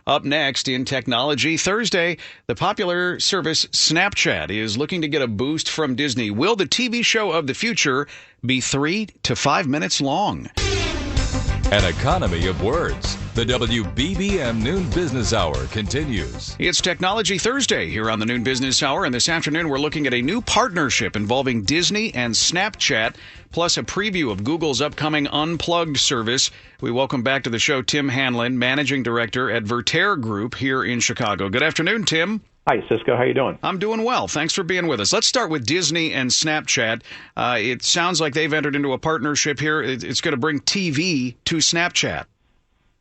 Up next in Technology Thursday, the popular service Snapchat is looking to get a boost from Disney. Will the TV show of the future be 3 to 5 minutes long? An economy of words. The WBBM Noon Business Hour continues. It's Technology Thursday here on the Noon Business Hour, and this afternoon we're looking at a new partnership involving Disney and Snapchat, plus a preview of Google's upcoming Unplugged service. We welcome back to the show Tim Hanlon, Managing Director at Vertere Group here in Chicago. Good afternoon, Tim. Hi, Cisco. How you doing? I'm doing well. Thanks for being with us. Let's start with Disney and Snapchat. It sounds like they've entered into a partnership here. It's going to bring TV to Snapchat.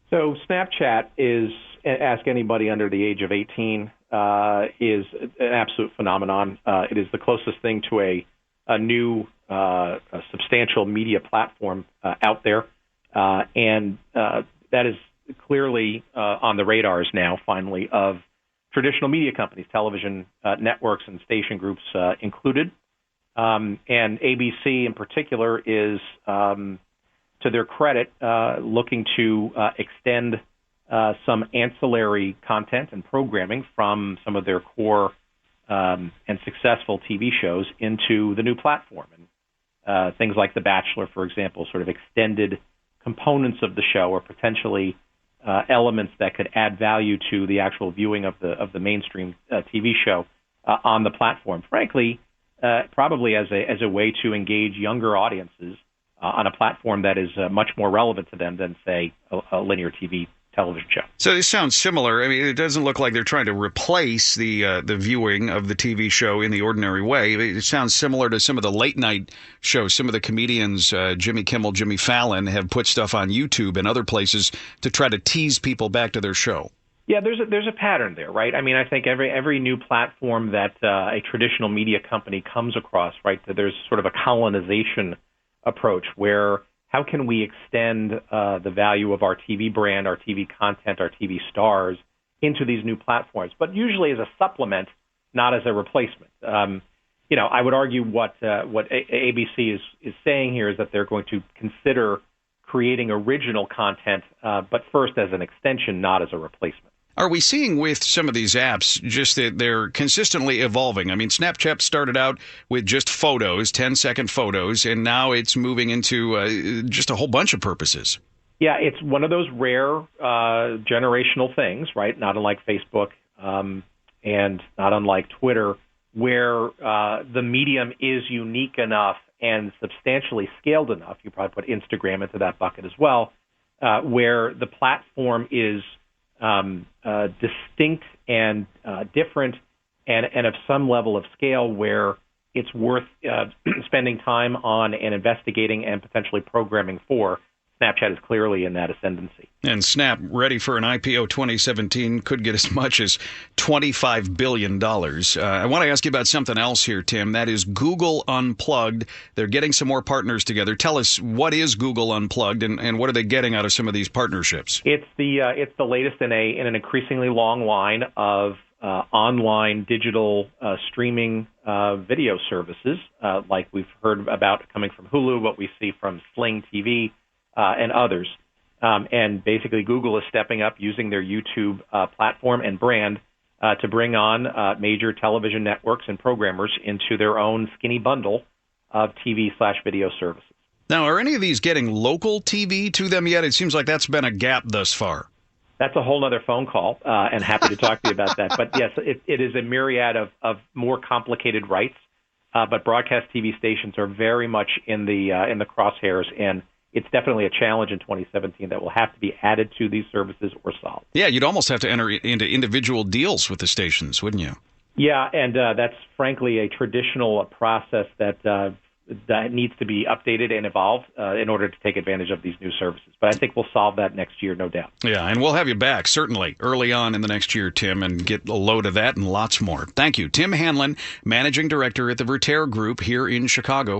So Snapchat is, ask anybody under the age of 18, is an absolute phenomenon. It is the closest thing to a new a substantial media platform out there. And that is clearly on the radars now, finally, of traditional media companies, television networks and station groups included. And ABC in particular is, to their credit, looking to extend some ancillary content and programming from some of their core and successful TV shows into the new platform. And things like The Bachelor, for example, sort of extended components of the show or potentially elements that could add value to the actual viewing of the mainstream TV show on the platform. Frankly, probably as a way to engage younger audiences on a platform that is much more relevant to them than, say, a linear television show. So this sounds similar. I mean, it doesn't look like they're trying to replace the viewing of the TV show in the ordinary way. It sounds similar to some of the late night shows. Some of the comedians, Jimmy Kimmel, Jimmy Fallon, have put stuff on YouTube and other places to try to tease people back to their show. Yeah, there's a pattern there, right? I mean, I think every new platform that a traditional media company comes across, right, there's sort of a colonization approach where how can we extend the value of our TV brand, our TV content, our TV stars into these new platforms, but usually as a supplement, not as a replacement. I would argue what ABC is saying here is that they're going to consider creating original content, but first as an extension, not as a replacement. Are we seeing with some of these apps just that they're consistently evolving? I mean, Snapchat started out with just photos, 10-second photos, and now it's moving into just a whole bunch of purposes. Yeah, it's one of those rare generational things, right? Not unlike Facebook and not unlike Twitter, where the medium is unique enough and substantially scaled enough. You probably put Instagram into that bucket as well, where the platform is distinct and different and of some level of scale where it's worth spending time on and investigating and potentially programming for. Snapchat is clearly in that ascendancy. And Snap, ready for an IPO 2017, could get as much as $25 billion. I want to ask you about something else here, Tim. That is Google Unplugged. They're getting some more partners together. Tell us, what is Google Unplugged, and what are they getting out of some of these partnerships? It's the latest in an increasingly long line of online digital streaming video services, like we've heard about coming from Hulu, what we see from Sling TV, and others. And basically, Google is stepping up using their YouTube platform and brand to bring on major television networks and programmers into their own skinny bundle of TV/video services. Now, are any of these getting local TV to them yet? It seems like that's been a gap thus far. That's a whole other phone call, and happy to talk to you about that. But yes, it is a myriad of more complicated rights, but broadcast TV stations are very much in the crosshairs, and it's definitely a challenge in 2017 that will have to be added to these services or solved. Yeah, you'd almost have to enter into individual deals with the stations, wouldn't you? Yeah, and that's frankly a traditional process that needs to be updated and evolved in order to take advantage of these new services. But I think we'll solve that next year, no doubt. Yeah, and we'll have you back, certainly, early on in the next year, Tim, and get a load of that and lots more. Thank you. Tim Hanlon, Managing Director at the Vertere Group here in Chicago.